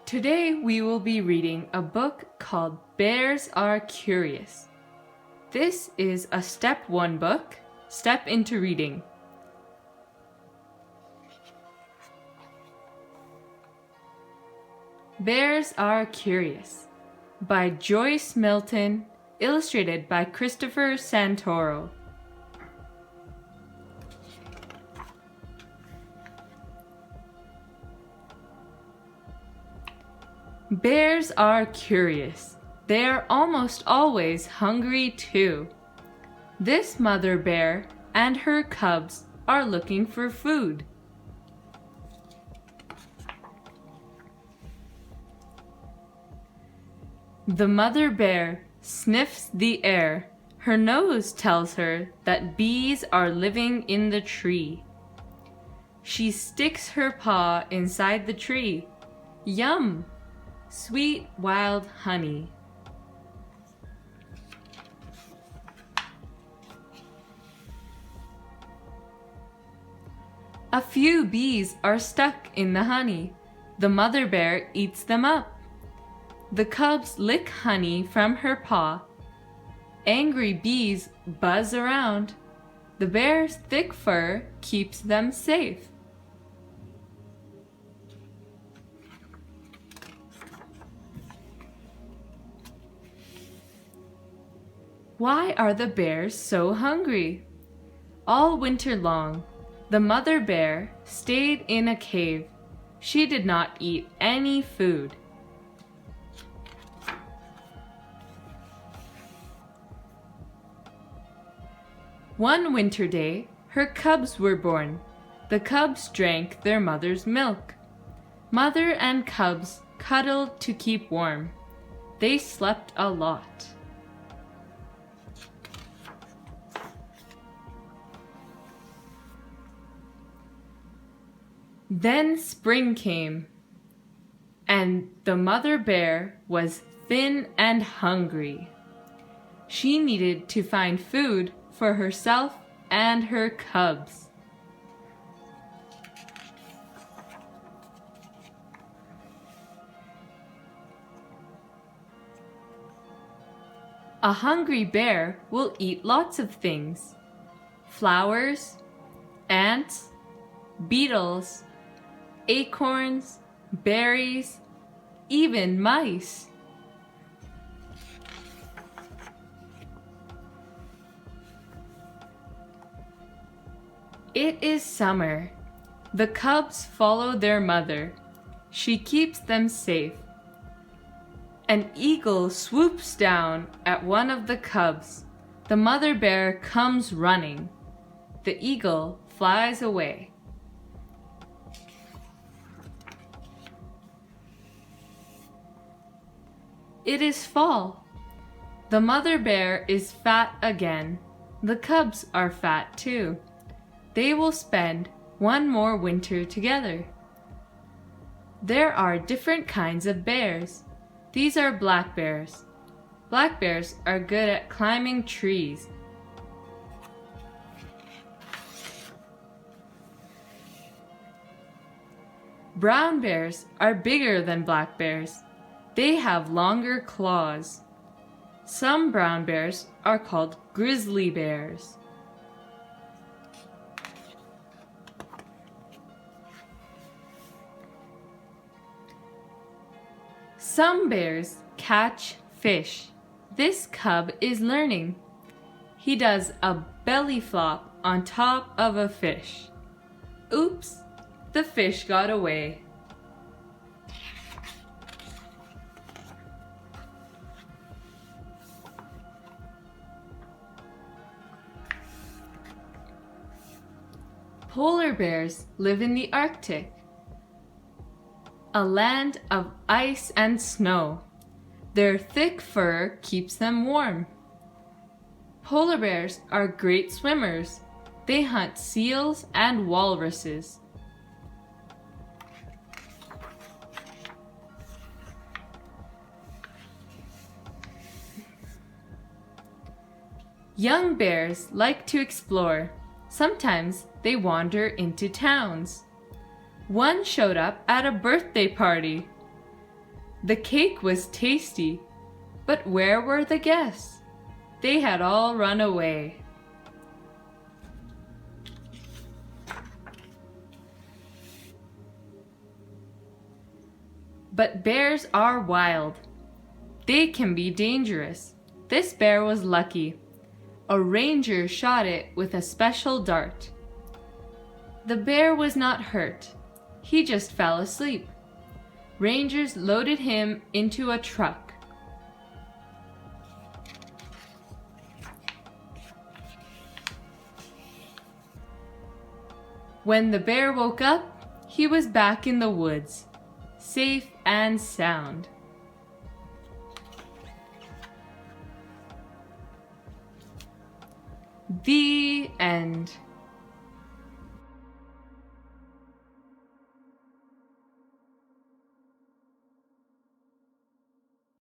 Today we will be reading a book called Bears Are Curious. This is a Step 1 book. Step into reading. Bears Are Curious by Joyce Milton, illustrated by Christopher Santoro. Bears are curious. They are almost always hungry too. This mother bear and her cubs are looking for food. The mother bear sniffs the air. Her nose tells her that bees are living in the tree. She sticks her paw inside the tree. Yum! Sweet wild honey. A few bees are stuck in the honey. The mother bear eats them up. The cubs lick honey from her paw. Angry bees buzz around. The bear's thick fur keeps them safe. Why are the bears so hungry? All winter long, the mother bear stayed in a cave. She did not eat any food. One winter day, her cubs were born. The cubs drank their mother's milk. Mother and cubs cuddled to keep warm. They slept a lot. Then spring came, and the mother bear was thin and hungry. She needed to find food for herself and her cubs. A hungry bear will eat lots of things: flowers, ants, beetles, acorns, berries, even mice. It is summer. The cubs follow their mother. She keeps them safe. An eagle swoops down at one of the cubs. The mother bear comes running. The eagle flies away. It is fall. The mother bear is fat again. The cubs are fat too. They will spend one more winter together. There are different kinds of bears. These are black bears. Black bears are good at climbing trees. Brown bears are bigger than black bears. They have longer claws. Some brown bears are called grizzly bears. Some bears catch fish. This cub is learning. He does a belly flop on top of a fish. Oops, the fish got away. Polar bears live in the Arctic, a land of ice and snow. Their thick fur keeps them warm. Polar bears are great swimmers. They hunt seals and walruses. Young bears like to explore. Sometimes they wander into towns. One showed up at a birthday party. The cake was tasty, but where were the guests? They had all run away. But bears are wild. They can be dangerous. This bear was lucky. A ranger shot it with a special dart. The bear was not hurt. He just fell asleep. Rangers loaded him into a truck. When the bear woke up, he was back in the woods, safe and sound. The end.